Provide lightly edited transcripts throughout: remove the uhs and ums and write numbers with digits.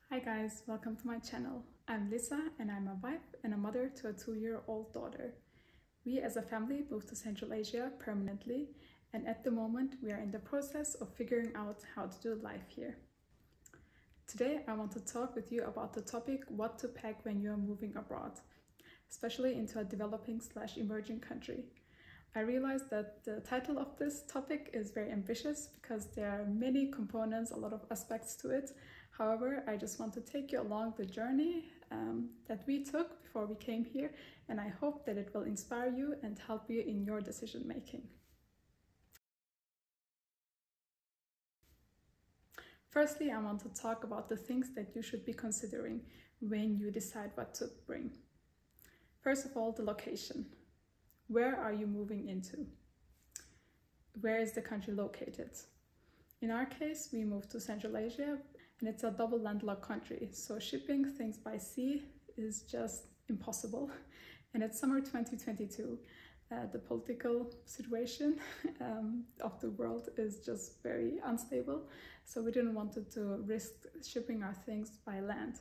Hi guys, welcome to my channel. I'm Lisa and I'm a wife and a mother to a 2-year-old daughter. We as a family moved to Central Asia permanently, and at the moment we are in the process of figuring out how to do life here. Today I want to talk with you about the topic what to pack when you are moving abroad, especially into a developing/emerging country. I realized that the title of this topic is very ambitious because there are many components, a lot of aspects to it. However, I just want to take you along the journey that we took before we came here, and I hope that it will inspire you and help you in your decision making. Firstly, I want to talk about the things that you should be considering when you decide what to bring. First of all, the location. Where are you moving into? Where is the country located? In our case, we moved to Central Asia, and it's a double landlocked country, so shipping things by sea is just impossible. And it's summer 2022. The political situation of the world is just very unstable, so we didn't want to risk shipping our things by land.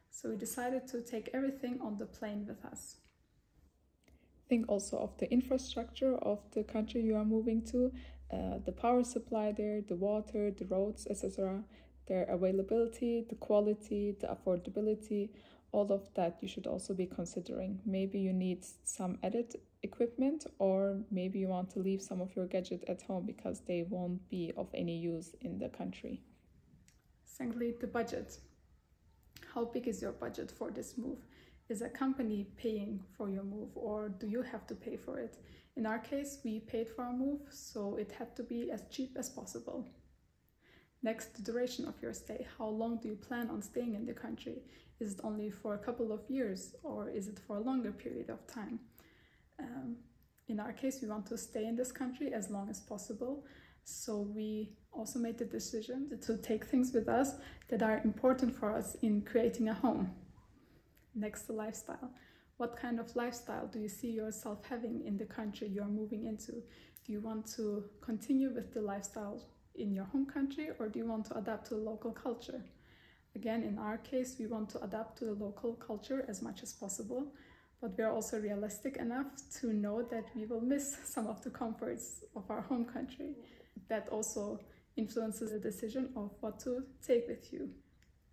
So we decided to take everything on the plane with us. Think also of the infrastructure of the country you are moving to, the power supply there, the water, the roads, etc., their availability, the quality, the affordability, all of that you should also be considering. Maybe you need some added equipment, or maybe you want to leave some of your gadgets at home because they won't be of any use in the country. Secondly, the budget. How big is your budget for this move? Is a company paying for your move, or do you have to pay for it? In our case, we paid for our move, so it had to be as cheap as possible. Next, the duration of your stay. How long do you plan on staying in the country? Is it only for a couple of years, or is it for a longer period of time? In our case, we want to stay in this country as long as possible, so we also made the decision to take things with us that are important for us in creating a home. Next, the lifestyle. What kind of lifestyle do you see yourself having in the country you are moving into? Do you want to continue with the lifestyle in your home country, or do you want to adapt to the local culture? Again, in our case, we want to adapt to the local culture as much as possible, but we are also realistic enough to know that we will miss some of the comforts of our home country. That also influences the decision of what to take with you.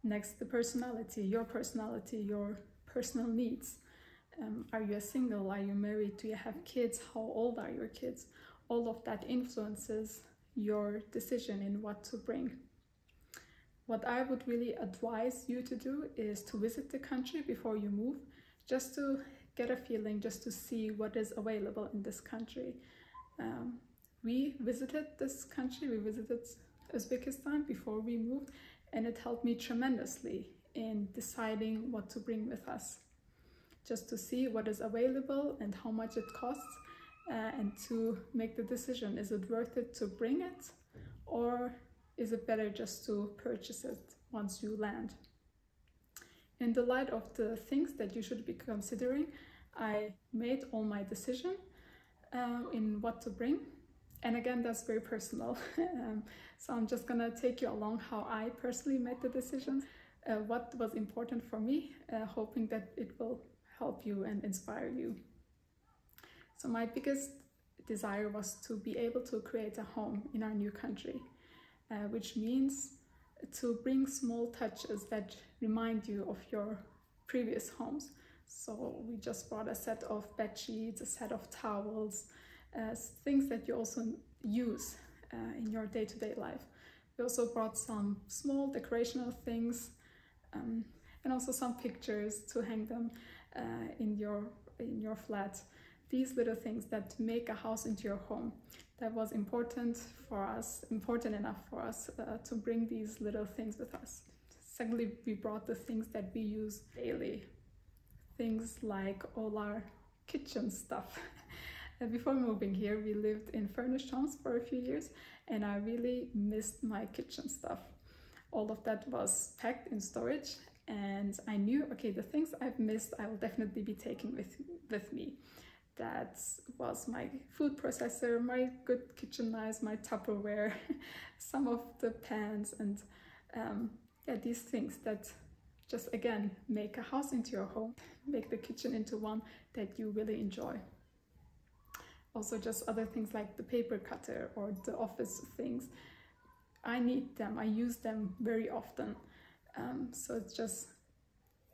Next, the personality, your personal needs. Are you a single? Are you married? Do you have kids? How old are your kids? All of that influences your decision in what to bring. What I would really advise you to do is to visit the country before you move, just to get a feeling, just to see what is available in this country. We visited this country, we visited Uzbekistan before we moved, and it helped me tremendously in deciding what to bring with us, just to see what is available and how much it costs, and to make the decision, is it worth it to bring it, or is it better just to purchase it once you land? In the light of the things that you should be considering, I made all my decision in what to bring. And again, that's very personal. So I'm just gonna take you along how I personally made the decisions, what was important for me, hoping that it will help you and inspire you. So my biggest desire was to be able to create a home in our new country, which means to bring small touches that remind you of your previous homes. So we just brought a set of bed sheets, a set of towels, things that you also use in your day-to-day life. We also brought some small decorational things, and also some pictures to hang them in your flat. These little things that make a house into your home. That was important enough for us to bring these little things with us. Secondly, we brought the things that we use daily. Things like all our kitchen stuff. Before moving here, we lived in furnished homes for a few years, and I really missed my kitchen stuff. All of that was packed in storage, and I knew, okay, the things I've missed, I will definitely be taking with me. That was my food processor, my good kitchen knives, my Tupperware, some of the pans, and yeah, these things that Just again, make a house into your home, make the kitchen into one that you really enjoy. Also just other things like the paper cutter or the office things. I need them, I use them very often. So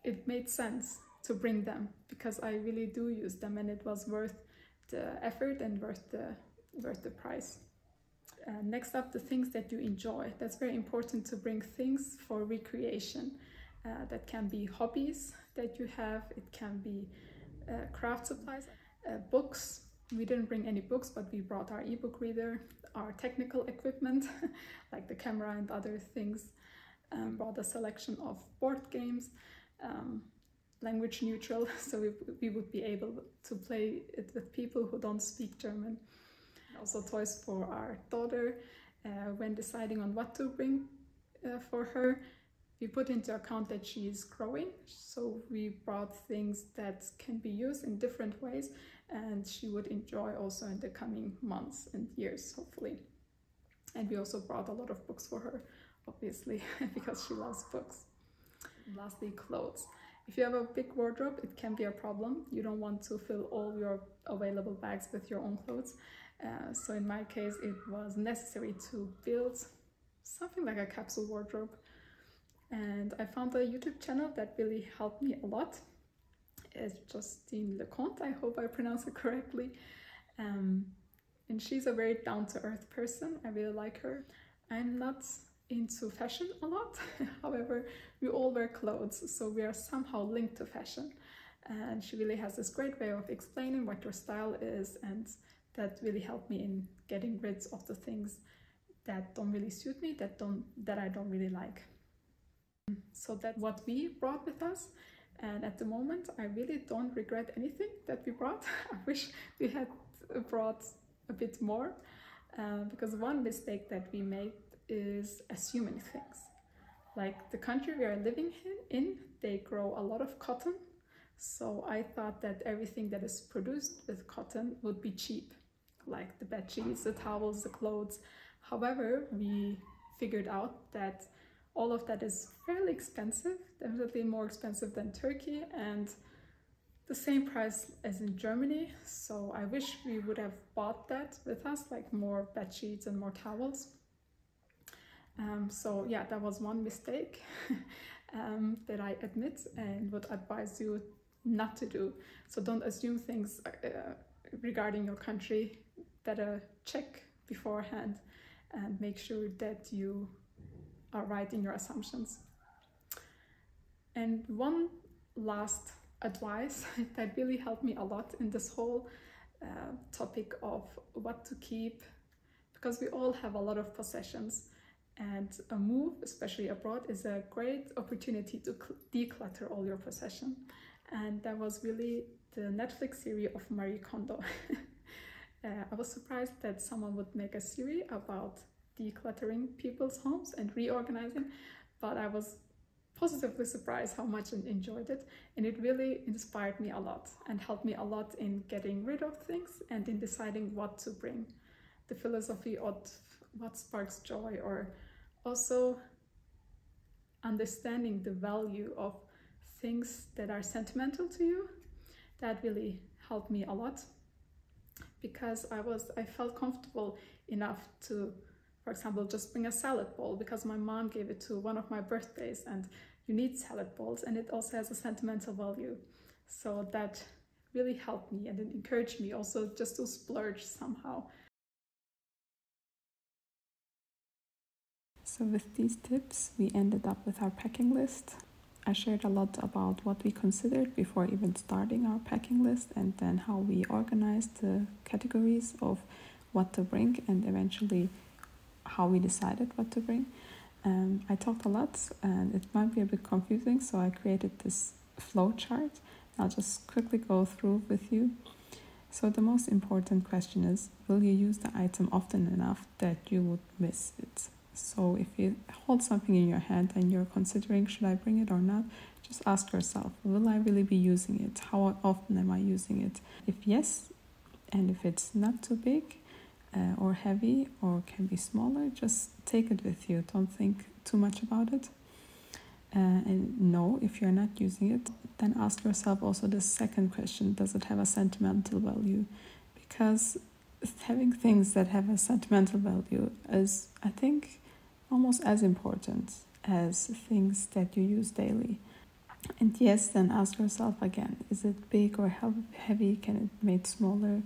it made sense to bring them because I really do use them, and it was worth the effort and worth the price. Next up, the things that you enjoy. That's very important to bring things for recreation. That can be hobbies that you have, it can be craft supplies, books. We didn't bring any books, but we brought our ebook reader, our technical equipment, like the camera and other things, brought a selection of board games, language neutral, so we would be able to play it with people who don't speak German. Also toys for our daughter. When deciding on what to bring for her, we put into account that she is growing, so we brought things that can be used in different ways and she would enjoy also in the coming months and years, hopefully. And we also brought a lot of books for her, obviously, because she loves books. And lastly, clothes. If you have a big wardrobe, it can be a problem. You don't want to fill all your available bags with your own clothes. So in my case, it was necessary to build something like a capsule wardrobe. And I found a YouTube channel that really helped me a lot. It's Justine Leconte, I hope I pronounce it correctly. And she's a very down-to-earth person. I really like her. I'm not into fashion a lot. However, we all wear clothes, so we are somehow linked to fashion. And she really has this great way of explaining what your style is, and that really helped me in getting rid of the things that don't really suit me, that I don't really like. So that's what we brought with us. And at the moment, I really don't regret anything that we brought. I wish we had brought a bit more, because one mistake that we made is assuming things. Like the country we are living in, they grow a lot of cotton. So I thought that everything that is produced with cotton would be cheap, like the bedsheets, the towels, the clothes. However, we figured out that all of that is fairly expensive, definitely more expensive than Turkey, and the same price as in Germany. So I wish we would have bought that with us, like more bed sheets and more towels. So yeah, that was one mistake that I admit and would advise you not to do. So don't assume things regarding your country. Better check beforehand and make sure that you are right in your assumptions. And one last advice that really helped me a lot in this whole topic of what to keep, because we all have a lot of possessions, and a move, especially abroad, is a great opportunity to declutter all your possession. And that was really the Netflix series of Marie Kondo. I was surprised that someone would make a series about decluttering people's homes and reorganizing, but I was positively surprised how much I enjoyed it, and it really inspired me a lot and helped me a lot in getting rid of things and in deciding what to bring. The philosophy of what sparks joy, or also understanding the value of things that are sentimental to you, that really helped me a lot, because I felt comfortable enough to, for example, just bring a salad bowl because my mom gave it to one of my birthdays, and you need salad bowls, and it also has a sentimental value. So that really helped me, and it encouraged me also just to splurge somehow. So with these tips, we ended up with our packing list. I shared a lot about what we considered before even starting our packing list, and then how we organized the categories of what to bring, and eventually how we decided what to bring. I talked a lot and it might be a bit confusing, so I created this flow chart. I'll just quickly go through with you. So the most important question is, will you use the item often enough that you would miss it? So if you hold something in your hand and you're considering, should I bring it or not, just ask yourself, will I really be using it? How often am I using it? If yes, and if it's not too big, or heavy, or can be smaller, just take it with you. Don't think too much about it. and no, if you're not using it, then ask yourself also the second question: does it have a sentimental value? Because having things that have a sentimental value is, I think, almost as important as things that you use daily. And yes, then ask yourself again, is it big or heavy? Can it be made smaller?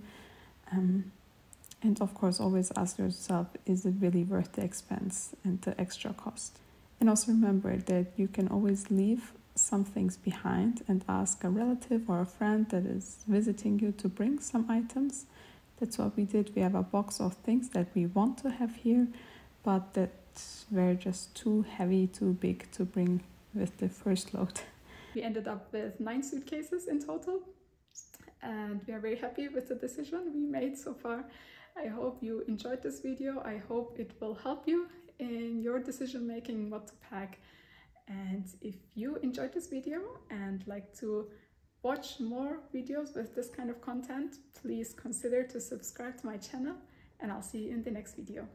And of course, always ask yourself, is it really worth the expense and the extra cost? And also remember that you can always leave some things behind and ask a relative or a friend that is visiting you to bring some items. That's what we did. We have a box of things that we want to have here, but that were just too heavy, too big to bring with the first load. We ended up with 9 suitcases in total, and we are very happy with the decision we made so far. I hope you enjoyed this video. I hope it will help you in your decision making what to pack. And if you enjoyed this video and like to watch more videos with this kind of content, please consider to subscribe to my channel, and I'll see you in the next video.